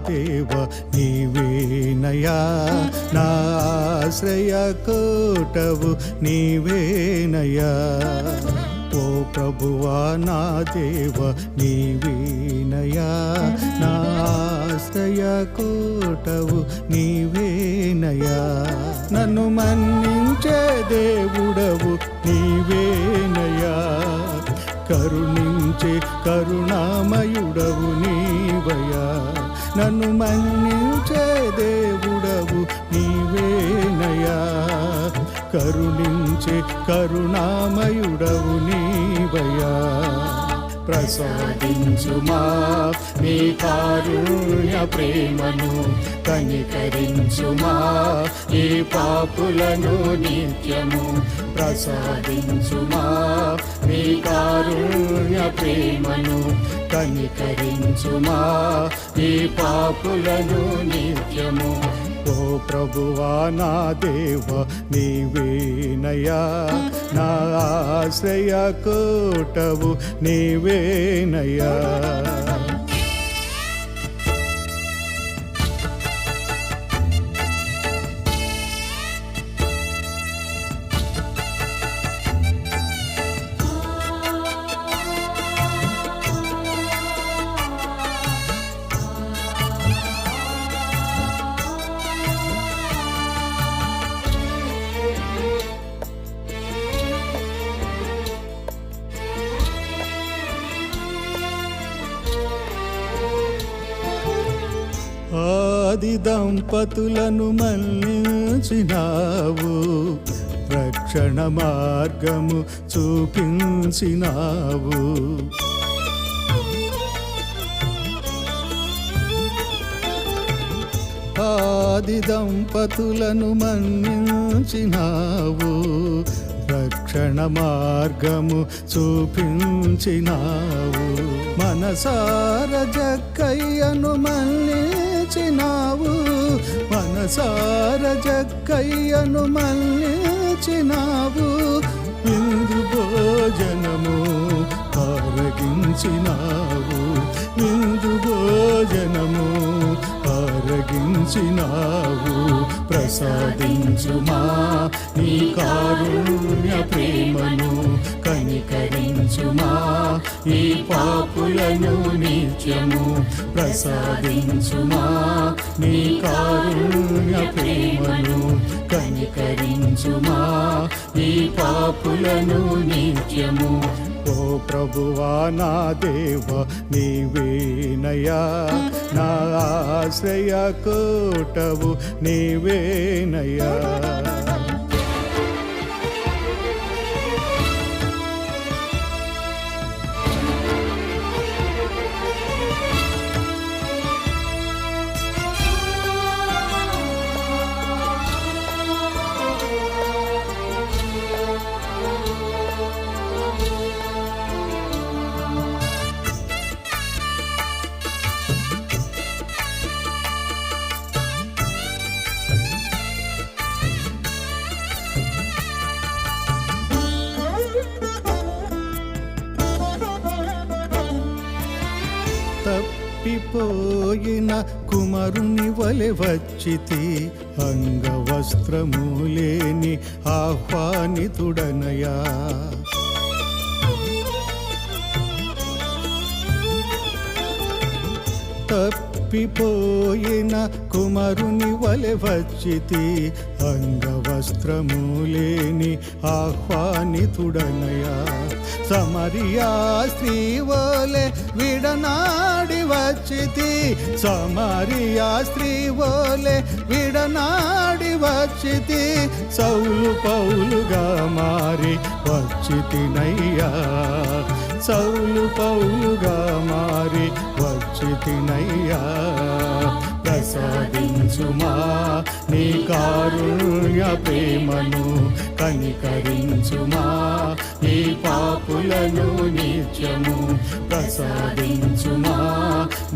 దేవ నీవేనయా, నా ఆశ్రయ కోటవు నీవేనయా. ఓ ప్రభువా నా దేవ నీవేనయా, నా ఆశ్రయ కోటవు నీవేనయా. నన్ను మన్నించే దేవుడవు నీవేనయా, కరుణించే కరుణామయుడవు నీవయా. నన్ను మన్నించే దేవుడవు నీవేనయా, కరుణించే కరుణామయుడవు నీవయా. ప్రసాదించుమా నీ కారుణ్య ప్రేమను, కనికరించుమా ఈ పాపులను నిత్యము. ప్రసాదించుమా నీ కారుణ్య ప్రేమను, కనికరించుమా ఈ పాపులను నిత్యము. ఓ ప్రభువా నా దేవ నీవేనయా, నా ఆశ్రయ కోటవు నీవేనయా. ఆది దంపతులను మన్నించినావు, రక్షణ మార్గము చూపించినావు. ఆది దంపతులను మన్నించినావు, రక్షణ మార్గము చూపించినావు. మనసార జక్కయ్యను మన్నించినావు, మనసార జక్కయ్యను మన్నించినావు. విందు భోజనము ఆరగించినావు, విందు భోజనము ఆరగించినావు. ప్రసాదించుమా నీ కారుణ్య ప్రేమను, కనికరించుమా ఈ పాపులను నిత్యము. ప్రసాదించుమా నీ కారుణ్య ప్రేమను, కనికరించుమా ఈ పాపులను నిత్యము. ఓ ప్రభువా నా దేవ నీవేనయా, నా ఆశ్రయ కోటవు నీవేనయా. తప్పిపోయిన కుమారుని వలె వచ్చితి, అంగవస్త్రము లేని ఆహ్వానితుడనయా. తప్పిపోయిన కుమారుని వలె వచ్చితి, అంగవస్త్రము లేని ఆహ్వానితుడనయా. సమరియా స్త్రీ వలె విడనాడి వచ్చితి, సమరియా స్త్రీ వలె విడనాడి వచ్చితి. సౌలు పౌలుగా మారి వచ్చితినయ్యా, సౌలు పౌలుగా మారి వచ్చితినయ్యా. ప్రసాదించుమా నీ కారుణ్య ప్రేమను, కనికరించుమా ఈ పాపులను నిత్యము. ప్రసాదించుమా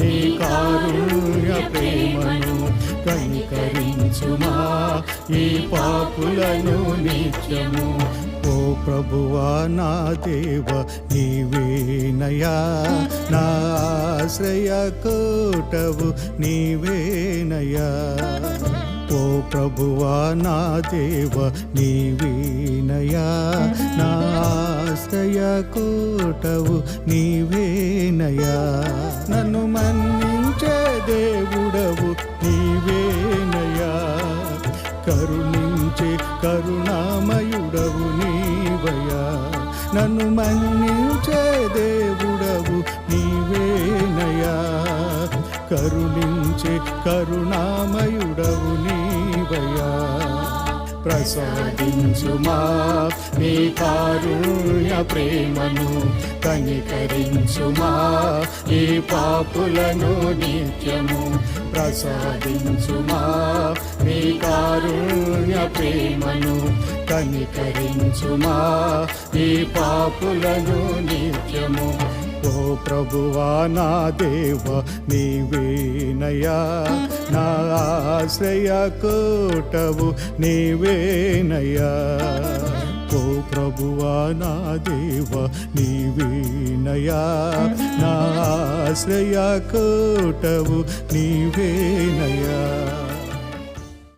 నీ కారుణ్య ప్రేమను, కనికరించుమా ఈ పాపులను నిత్యము. ఓ ప్రభువా నా దేవ నీవేనయా, నా ఆశ్రయ కోటవు నీవేనయా. ఓ ప్రభువా నా దేవ నీవేనయా, నా ఆశ్రయ కోటవు నీవేనయా. నన్ను మన్నించే దేవుడవు నీవేనయా, కరుణించే కరుణామయుడవు నీవయా. నన్ను మన్నించే దేవుడవు నీవేనయా, కరుణించే కరుణామయుడవు నీవయా. ప్రసాదించుమా నీ కారుణ్య ప్రేమను, కనికరించుమా ఈ పాపులను నిత్యము. ప్రసాదించుమా నీ కారుణ్య ప్రేమను, కనికరించుమా ఈ పాపులను నిత్యము. ఓ ప్రభువా నా దేవ నీవేనయా, నా ఆశ్రయ కోటవు నీవేనయా. ఓ ప్రభువా నా దేవ నీవేనయా, నా ఆశ్రయ కోటవు నీవేనయా.